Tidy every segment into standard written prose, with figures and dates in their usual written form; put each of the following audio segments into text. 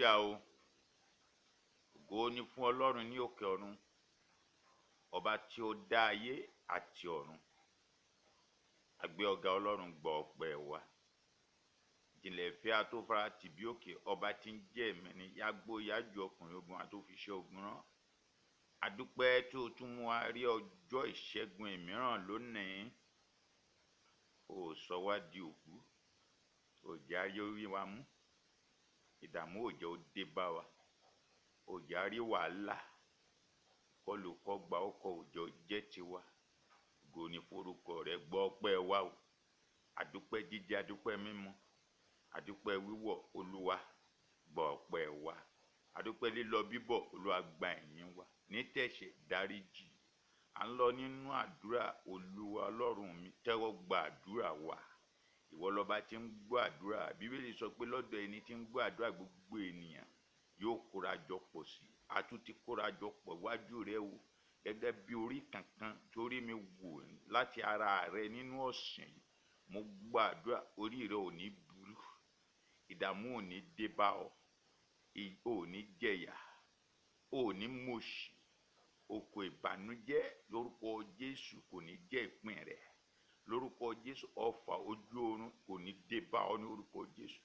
hallelujah o. Ògo ni fún Ọlọ́run ní òkè ọ̀run, ọba tí ó dá ayé àti ọ̀run. A gbé ọ̀gá Ọlọ́run, gbọ́ ọpẹ́ wa. Ìjìnlẹ̀ ìfẹ́ atófara tìbí òkè, ọba tí ń jẹ́ ẹ̀mí ni yágbó yájú ọkùnrin ogun àtòfiṣẹ́ ogun rán. A dúpẹ́ tí o tún mú wa rí ọjọ́ ìṣẹ́gun mìíràn lónìí. O sọ wá di òkú, o jẹ́ ayé orí wa mú, ìdààmú ò jẹ́ ó dé bá wa, ò jẹ́ á rí wàhálà, kọlùkọgbà ọkọ̀ òjò jẹ́ tiwa. Ògo ni forúkọ rẹ, gbọ́ ọpẹ́ wa o. Àdúpẹ́ jíjẹ, àdúpẹ́ mímu, àdúpẹ́ wíwọ̀, Olúwa gbọ́ ọpẹ́ wa. Àdúpẹ́ lílọ bíbọ̀, Olúwa gba ìyìn wa. Ní tẹ̀sẹ̀ dáríjì, à ń lọ nínú àdúrà. Olúwa Ọlọ́run mi, tẹ́wọ́ gba àdúrà wa. Ìwọ lọba tí ń gbọ́ àdúrà. Bíbélì sọ pé lọ́dọ̀ ẹni tí ń gbọ́ àdúrà gbogbo ènìyàn yóò kórajọ pọ̀ sí. A tún ti kórajọ pọ̀ wájú rẹ o, gẹ́gẹ́ bí orí kankan torí mi wò láti ara rẹ nínú ọ̀sìn yìí. Mo gbọ́ àdúrà, orí rẹ ò ní burú, ìdààmú ò ní dé bá ọ, ò ní jẹ̀yà, ò ní mọ̀ṣì, oko ìbànújẹ́ lórúkọ Jésù kò ní jẹ́ ìpín rẹ. Lórúkọ Jésù, ọfà ojú oorun kò ní dé bá ọ ní orúkọ Jésù.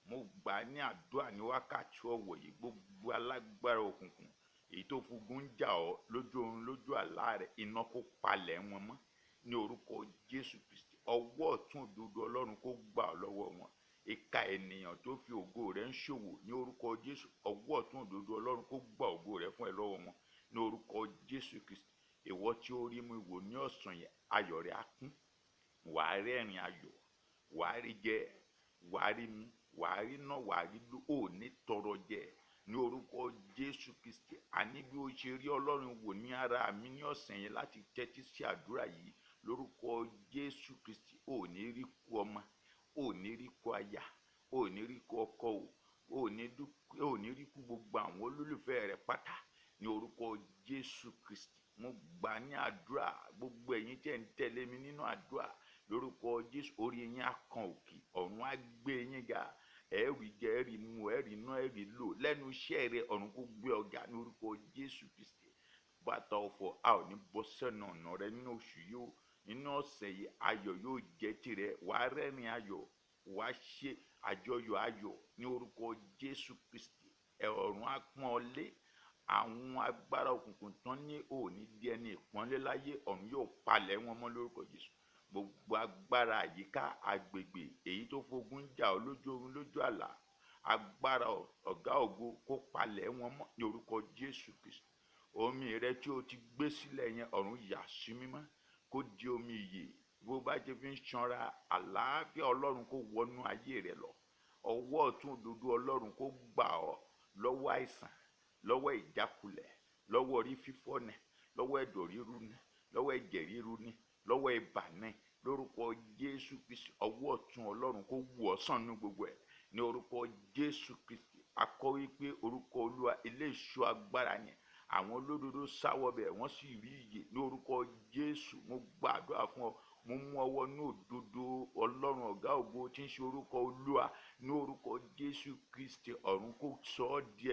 Mo gbà ní àdúrà ní wákàtí ọ̀wọ̀ yìí, gbogbo alágbára òkùnkùn èyí tó fogun ń jà ọ́ lójú oorun lójú àlá rẹ, iná kó palẹ̀ wọn mọ́ ní orúkọ Jésù Kristi. Ọwọ́ ọ̀tún òdodo Ọlọ́run kó gbà ọ́ lọ́wọ́ wọn. Ìkà ènìyàn tó fi ògo rẹ ń ṣòwò ní orúkọ Jésù, ọwọ́ ọ̀tún òdodo Ọlọ́run kó gbà ògo rẹ fún ẹ lọ́wọ́ wọn ní orúkọ Jésù Kristi. Ìwọ tí ó rí mi wò ní ọ̀sán yẹn, ayọ̀ rẹ á kún, wàá rẹ́rìn ayọ̀, wàá rí jẹ, wàá rí mu, wàá rí ná, wàá rí lò, ò ní tọrọ jẹ ní orúkọ Jésù Kristi. Àní bí o ṣe rí Ọlọ́run wò ní ara mi ní ọ̀sán yẹn láti tẹ́tí sí àdúrà yìí, lórúkọ Jésù Kristi, ò ní rí kú ọmọ, ò ní rí kú aya, ò ní rí kú ọkọ o, ò ní rí kú gbogbo àwọn olólùfẹ́ rẹ pátá ní orúkọ Jésù Kristi. Mo gbà ní àdúrà, gbogbo ẹ̀yin tẹ́ ń tẹ̀lé mi nínú àdúrà, lórúkọ Jésù, orí yín á kan òkè, ọ̀run á gbé yín ga. Ẹ̀rí jẹ, ẹ̀rí mu, ẹ̀rí ná, ẹ̀rí lò lẹ́nu iṣẹ́ rẹ, ọ̀run kó gbé ọ̀gá ní orúkọ Jésù Kristi. Bàtà ọ̀fọ̀ a ò ní bọ́ sẹ́nu ọ̀nà rẹ nínú oṣù yìí o. Nínú ọ̀sẹ̀ yìí, ayọ̀ yóò jẹ́ tirẹ̀. Wàá rẹ́rìn ayọ̀, wàá ṣe àjọyọ̀ ayọ̀ ní orúkọ Jésù Kristi. Ọ̀run á pọ́n ọ lé. Àwọn agbára òkùnkùn tán ní òní di ẹni ìpọ́nlé láyé, ọ̀run yóò palẹ̀ wọn mọ́ lórúkọ Jésù. Gbogbo agbára àyíká agbègbè èyí tó fogun jà ọ́ lójú oorun lójú àlá, agbára ọ̀gá ògo kó palẹ̀ wọn mọ́ ní orúkọ Jésù Kristi. Omi rẹ tí o ti gbé sílẹ̀ yẹn, ọ̀run yà sí mímọ́, kó di omi ìyè. Bó bá jẹ́ fi ń ṣanra, àlàáfíà Ọlọ́run kó wọnú ayé rẹ lọ. Ọwọ́ ọ̀tún òdodo Ọlọ́run kó gbà ọ́ lọ́wọ́ àìsàn, lọ́wọ́ ìjákulẹ̀, lọ́wọ́ orí fífọ́ nẹ, lọ́wọ́ ẹ̀dọ̀ ríru nẹ, lọ́wọ́ ẹ̀jẹ̀ ríru nẹ, lọ́wọ́ ibà nẹ. Lórúkọ Jésù Kristi, ọwọ́ ọ̀tún Ọlọ́run kó wù ọ́ sàn ní gbogbo ẹ̀ ní orúkọ Jésù Kristi. A kọ wípé orúkọ Olúwa ilé ìṣọ́ agbára yẹn, àwọn olódodo sáwọ́ bẹ̀ wọ́n sì rí ìyè ní orúkọ Jésù. Mo gbàdúrà fún ọ, mo mú ọwọ́ ní òdodo Ọlọ́run ọ̀gá ògo tí ń ṣe orúkọ Olúwa ní orúkọ Jésù Kristi. Ọ̀run kó sọ ọ́ di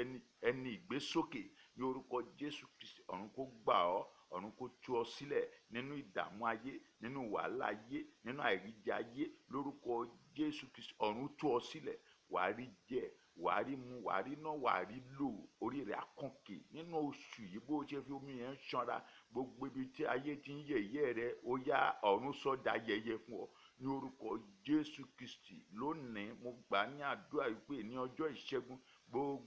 ẹni ìgbésókè ní orúkọ Jésù Kristi. Ọ̀run kó gbà ọ́, ọ̀run kó tú ọ sílẹ̀ nínú ìdààmú ayé, nínú wàhálà ayé, nínú àìríjẹ ayé lórúkọ Jésù Kristi. Ọ̀run tú ọ sílẹ̀, wàá rí jẹ, wàá rí mu, wàá rí ná, wàá rí lò, orí rẹ̀ á kànkè nínú oṣù yìí. Bó ṣe fi omi yẹn ṣanra, gbogbo ibi tí ayé ti ń yẹ̀yẹ́ rẹ, ó yá ọ̀run sọ̀dá yẹ̀yẹ́ fún ọ ní orúkọ Jésù Kristi. Lónìí mo gbà ní àdúrà wípé ní ọjọ́ ìṣẹ́gun, gbogbo